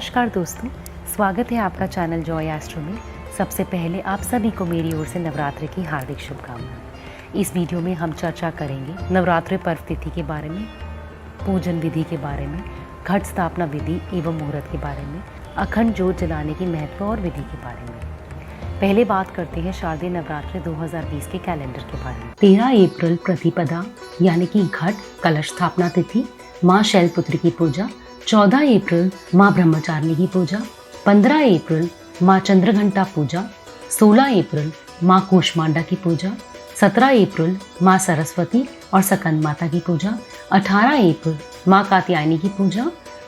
नमस्कार दोस्तों, स्वागत है आपका चैनल जॉय एस्ट्रो में। सबसे पहले आप सभी को मेरी ओर से नवरात्रि की हार्दिक शुभकामनाएं। इस वीडियो में हम चर्चा करेंगे नवरात्रि पर्व तिथि के बारे में, पूजन विधि के बारे में, घट स्थापना विधि एवं मुहूर्त के बारे में, अखंड ज्योत जलाने की महत्व और विधि के बारे में। पहले बात करते हैं शारदीय नवरात्रि 2020 के कैलेंडर के बारे में। 13 अप्रैल प्रतिपदा यानी कि घट कलश स्थापना तिथि, माँ शैलपुत्री की पूजा। 14 अप्रैल माँ ब्रह्मचारिणी की पूजा। 15 अप्रैल माँ चंद्रघंटा पूजा। 16 अप्रैल माँ कूष्मांडा की पूजा। 17 अप्रैल माँ सरस्वती और सकंद माता की पूजा। 18 अप्रैल माँ कात्यायनी की पूजा।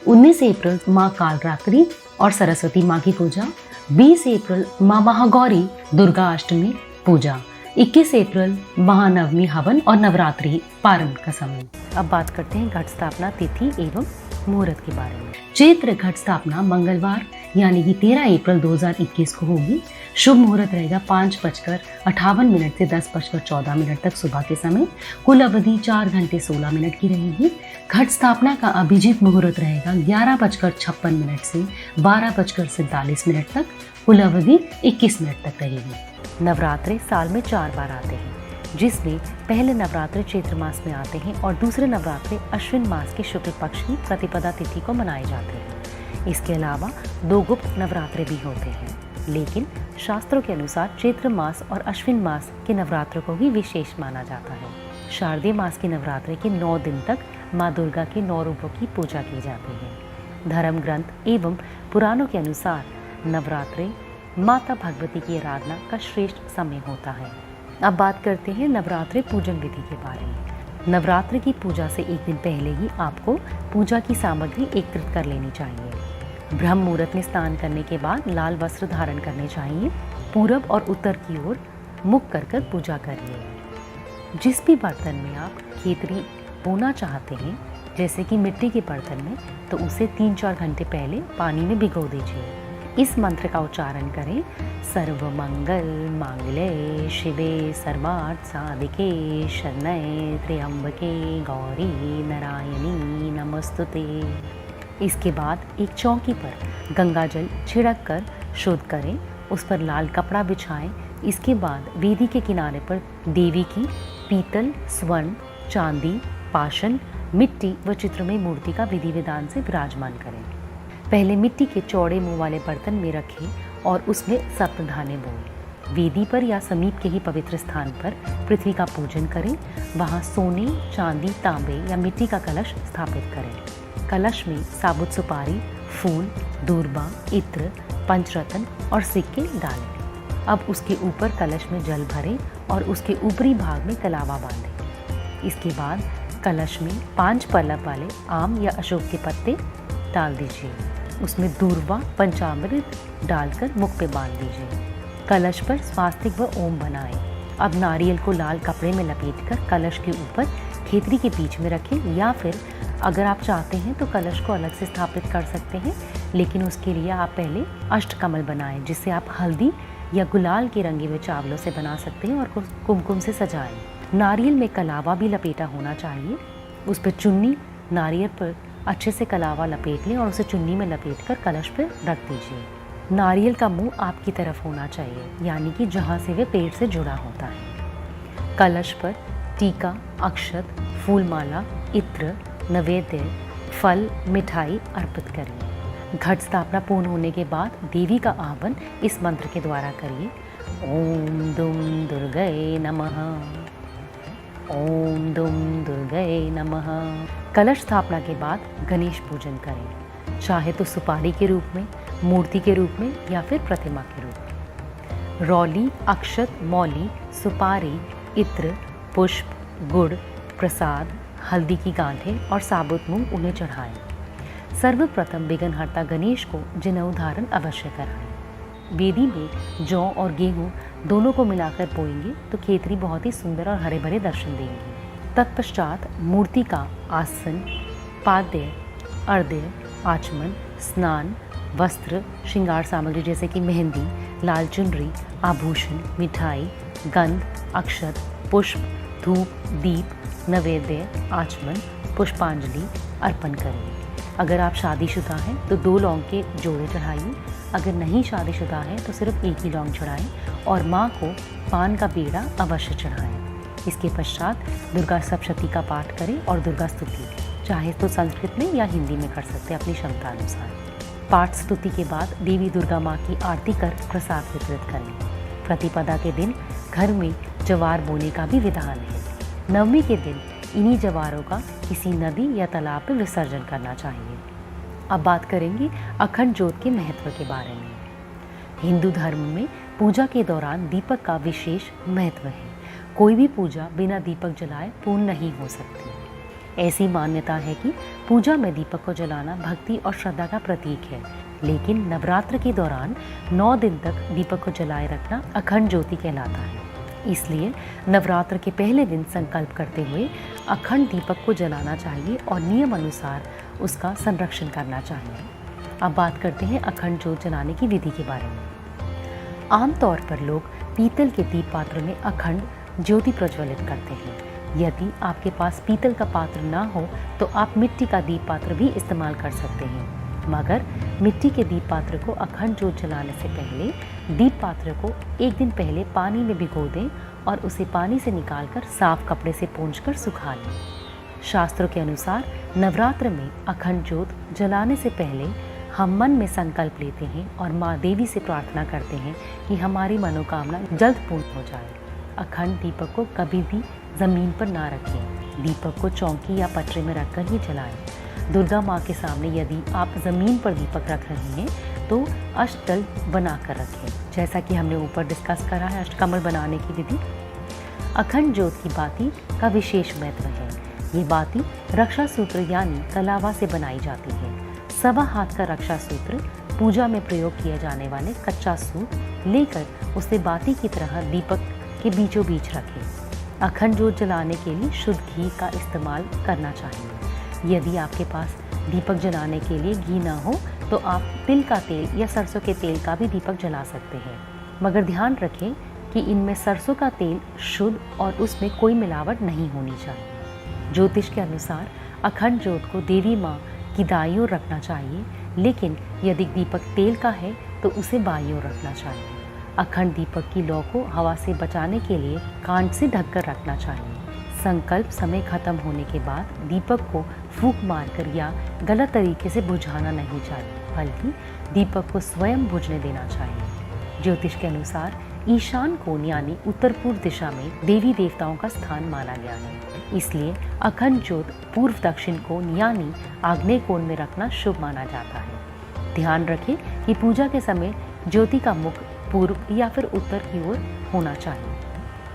19 अप्रैल माँ कालरात्रि और सरस्वती माँ की पूजा। 20 अप्रैल माँ महागौरी दुर्गा अष्टमी पूजा। 21 अप्रैल महानवमी हवन और नवरात्रि पारण का समय। अब बात करते हैं घट स्थापना तिथि एवं मुहूर्त के बारे में। चैत्र घट स्थापना मंगलवार यानी कि 13 अप्रैल 2021 को होगी। शुभ मुहूर्त रहेगा 5:58 से 10:14 तक सुबह के समय। कुल अवधि 4 घंटे 16 मिनट की रहेगी। घट स्थापना का अभिजीत मुहूर्त रहेगा 11:56 से 12:47 तक। कुल अवधि 21 मिनट तक रहेगी। नवरात्रे साल में 4 बार आते हैं, जिसमें पहले नवरात्रे चैत्र मास में आते हैं और दूसरे नवरात्रे अश्विन मास के शुक्ल पक्ष की प्रतिपदा तिथि को मनाए जाते हैं। इसके अलावा 2 गुप्त नवरात्रे भी होते हैं, लेकिन शास्त्रों के अनुसार चैत्र मास और अश्विन मास के नवरात्रों को ही विशेष माना जाता है। शारदीय मास की नवरात्रि के 9 दिन तक माँ दुर्गा के 9 रूपों की पूजा की जाती है। धर्म ग्रंथ एवं पुराणों के अनुसार नवरात्रि माता भगवती की आराधना का श्रेष्ठ समय होता है। अब बात करते हैं नवरात्रि पूजन विधि के बारे में। नवरात्रि की पूजा से एक दिन पहले ही आपको पूजा की सामग्री एकत्रित कर लेनी चाहिए। ब्रह्म मुहूर्त में स्नान करने के बाद लाल वस्त्र धारण करने चाहिए। पूरब और उत्तर की ओर मुख कर पूजा करिए। जिस भी बर्तन में आप खेतरी बोना चाहते हैं, जैसे कि मिट्टी के बर्तन में, तो उसे 3-4 घंटे पहले पानी में भिगो दीजिए। इस मंत्र का उच्चारण करें। सर्वमंगल मांगल्ये शिवे सर्वार्थ साधिके शरण्ये त्र्यंबके गौरी नारायणी नमस्तुते। इसके बाद एक चौकी पर गंगा जल छिड़क कर शुद्ध करें। उस पर लाल कपड़ा बिछाएं। इसके बाद वेदी के किनारे पर देवी की पीतल, स्वर्ण, चांदी, पाषाण, मिट्टी व चित्रमय मूर्ति का विधि विधान से विराजमान करें। पहले मिट्टी के चौड़े मुंह वाले बर्तन में रखें और उसमें सप्तधाने बोएं। वेदी पर या समीप के ही पवित्र स्थान पर पृथ्वी का पूजन करें। वहां सोने, चांदी, तांबे या मिट्टी का कलश स्थापित करें। कलश में साबुत सुपारी, फूल, दूर्बा, इत्र, पंचरत्न और सिक्के डालें। अब उसके ऊपर कलश में जल भरें और उसके ऊपरी भाग में कलावा बांधें। इसके बाद कलश में 5 पल्लव वाले आम या अशोक के पत्ते डाल दीजिए। उसमें दूर्वा, पंचामृत डालकर मुख पे बांध दीजिए। कलश पर स्वास्तिक व ओम बनाएं। अब नारियल को लाल कपड़े में लपेटकर कलश के ऊपर खेतरी के बीच में रखें, या फिर अगर आप चाहते हैं तो कलश को अलग से स्थापित कर सकते हैं, लेकिन उसके लिए आप पहले अष्टकमल बनाएं, जिसे आप हल्दी या गुलाल के रंगे हुए चावलों से बना सकते हैं और कुमकुम से सजाएं। नारियल में कलावा भी लपेटा होना चाहिए। उस पर चुन्नी, नारियल पर अच्छे से कलावा लपेट लें और उसे चुन्नी में लपेटकर कलश पर रख दीजिए। नारियल का मुंह आपकी तरफ होना चाहिए, यानी कि जहां से वे पेड़ से जुड़ा होता है। कलश पर टीका, अक्षत, फूलमाला, इत्र, नैवेद्य, फल, मिठाई अर्पित करिए। घट स्थापना पूर्ण होने के बाद देवी का आह्वान इस मंत्र के द्वारा करिए। ओम दुम दुर्गे नमः, ओम दुम दुर्गे नमः। कलश स्थापना के बाद गणेश पूजन करें, चाहे तो सुपारी के रूप में, मूर्ति के रूप में या फिर प्रतिमा के रूप में। रौली, अक्षत, मौली, सुपारी, इत्र, पुष्प, गुड़, प्रसाद, हल्दी की गांठें और साबुत मूंग उन्हें चढ़ाएं। सर्वप्रथम विघ्नहर्ता गणेश को जनेऊ धारण अवश्य कराएं। वेदी में जौ और गेहूं दोनों को मिलाकर बोएंगे तो खेतरी बहुत ही सुंदर और हरे भरे दर्शन देंगे। तत्पश्चात मूर्ति का आसन, पाद्य, अर्घ्य, आचमन, स्नान, वस्त्र, श्रृंगार सामग्री जैसे कि मेहंदी, लाल चुनरी, आभूषण, मिठाई, गंध, अक्षत, पुष्प, धूप, दीप, नैवेद्य, आचमन, पुष्पांजलि अर्पण करें। अगर आप शादीशुदा हैं तो 2 लौंग के जोड़े चढ़ाइए। अगर नहीं शादीशुदा हैं तो सिर्फ 1 ही लौंग चढ़ाएं और माँ को पान का पेड़ा अवश्य चढ़ाएं। इसके पश्चात दुर्गा सप्तशती का पाठ करें और दुर्गा स्तुति, चाहे तो संस्कृत में या हिंदी में कर सकते हैं अपनी क्षमता अनुसार। पाठ स्तुति के बाद देवी दुर्गा माँ की आरती कर प्रसाद वितरित करें। प्रतिपदा के दिन घर में जवार बोने का भी विधान है। नवमी के दिन इन्हीं जवारों का किसी नदी या तालाब में विसर्जन करना चाहिए। अब बात करेंगे अखंड ज्योत के महत्व के बारे में। हिंदू धर्म में पूजा के दौरान दीपक का विशेष महत्व है। कोई भी पूजा बिना दीपक जलाए पूर्ण नहीं हो सकती। ऐसी मान्यता है कि पूजा में दीपक को जलाना भक्ति और श्रद्धा का प्रतीक है, लेकिन नवरात्र के दौरान 9 दिन तक दीपक को जलाए रखना अखंड ज्योति कहलाता है। इसलिए नवरात्र के पहले दिन संकल्प करते हुए अखंड दीपक को जलाना चाहिए और नियम अनुसार उसका संरक्षण करना चाहिए। अब बात करते हैं अखंड ज्योत जलाने की विधि के बारे में। आमतौर पर लोग पीतल के दीप पात्र में अखंड ज्योति प्रज्वलित करते हैं। यदि आपके पास पीतल का पात्र ना हो तो आप मिट्टी का दीप पात्र भी इस्तेमाल कर सकते हैं, मगर मिट्टी के दीप पात्र को अखंड ज्योत जलाने से पहले दीप पात्र को 1 दिन पहले पानी में भिगो दें और उसे पानी से निकालकर साफ कपड़े से पोंछकर सुखा लें। शास्त्रों के अनुसार नवरात्र में अखंड ज्योत जलाने से पहले हम मन में संकल्प लेते हैं और माँ देवी से प्रार्थना करते हैं कि हमारी मनोकामना जल्द पूर्ण हो जाए। अखंड दीपक को कभी भी ज़मीन पर ना रखें। दीपक को चौकी या पटरे में रखकर ही जलाएं। दुर्गा माँ के सामने यदि आप ज़मीन पर दीपक रख रहे हैं तो अष्टदल बनाकर रखें, जैसा कि हमने ऊपर डिस्कस करा है अष्टकमल बनाने की विधि। अखंड ज्योत की बाती का विशेष महत्व है। ये बाती रक्षा सूत्र यानी कलावा से बनाई जाती है। 1.25 हाथ का रक्षा सूत्र पूजा में प्रयोग किए जाने वाले कच्चा सूत लेकर उसे बाती की तरह दीपक के बीचों बीच रखें। अखंड ज्योत जलाने के लिए शुद्ध घी का इस्तेमाल करना चाहिए। यदि आपके पास दीपक जलाने के लिए घी ना हो तो आप तिल का तेल या सरसों के तेल का भी दीपक जला सकते हैं, मगर ध्यान रखें कि इनमें सरसों का तेल शुद्ध और उसमें कोई मिलावट नहीं होनी चाहिए। ज्योतिष के अनुसार अखंड ज्योत को देवी माँ की दाईं ओर रखना चाहिए, लेकिन यदि दीपक तेल का है तो उसे बाईं ओर रखना चाहिए। अखंड दीपक की लौ को हवा से बचाने के लिए कांच से ढककर रखना चाहिए। संकल्प समय खत्म होने के बाद दीपक को फूंक मारकर या गलत तरीके से बुझाना नहीं चाहिए, बल्कि दीपक को स्वयं बुझने देना चाहिए। ज्योतिष के अनुसार ईशान कोण यानी उत्तर पूर्व दिशा में देवी देवताओं का स्थान माना गया है, इसलिए अखंड ज्योत पूर्व दक्षिण कोण यानी आग्नेय कोण में रखना शुभ माना जाता है। ध्यान रखें कि पूजा के समय ज्योति का मुख पूर्व या फिर उत्तर की ओर होना चाहिए।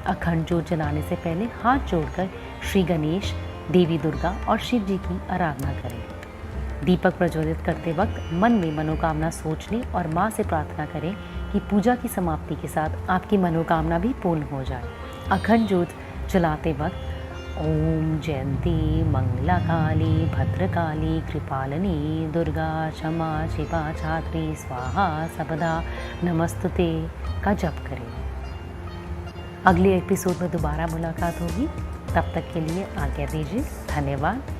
अखंड ज्योत जलाने से पहले हाथ जोड़कर श्री गणेश, देवी दुर्गा और शिव जी की आराधना करें। दीपक प्रज्वलित करते वक्त मन में मनोकामना सोच लें और माँ से प्रार्थना करें कि पूजा की समाप्ति के साथ आपकी मनोकामना भी पूर्ण हो जाए। अखंड ज्योत जलाते वक्त ओम जयंती मंगला काली भद्रकाली कृपालिनी दुर्गा क्षमा शिवा छात्री स्वाहा सबदा नमस्तुते का जप करें। अगले एपिसोड में दोबारा मुलाकात होगी, तब तक के लिए आज्ञा दीजिए। धन्यवाद।